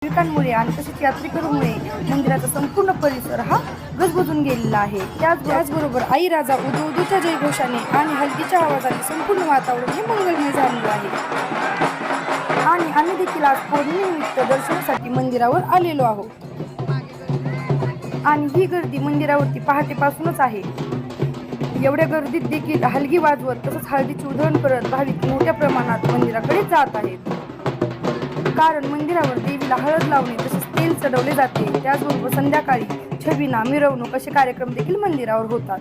भाविकांमुळे आणि तसेच यात्रेकरूंमुळे मंदिराचा संपूर्ण परिसर हा गजबजून गेलेला आहे। त्याचबरोबर आई राजा उदूच्या जयघोषाने आणि हलकीच्या आवाजाने संपूर्ण वातावरण हे मंगलमय झालेले आहे। आणि आम्ही देखील आज पौर्णिमेनिमित्त दर्शनासाठी मंदिरावर आलेलो आहोत आणि ही गर्दी मंदिरावरती पहाटेपासूनच आहे। एवढ्या गर्दीत देखील हलगी वाजवत तसंच हळदीची उधळण करत भाविक मोठ्या प्रमाणात मंदिराकडे जात आहेत। कारण मंदिरावर देवीला हळद लावणे तसेच तेल चढवले जाते। त्याचबरोबर संध्याकाळी छबिना, मिरवणूक असे कार्यक्रम देखील मंदिरावर होतात।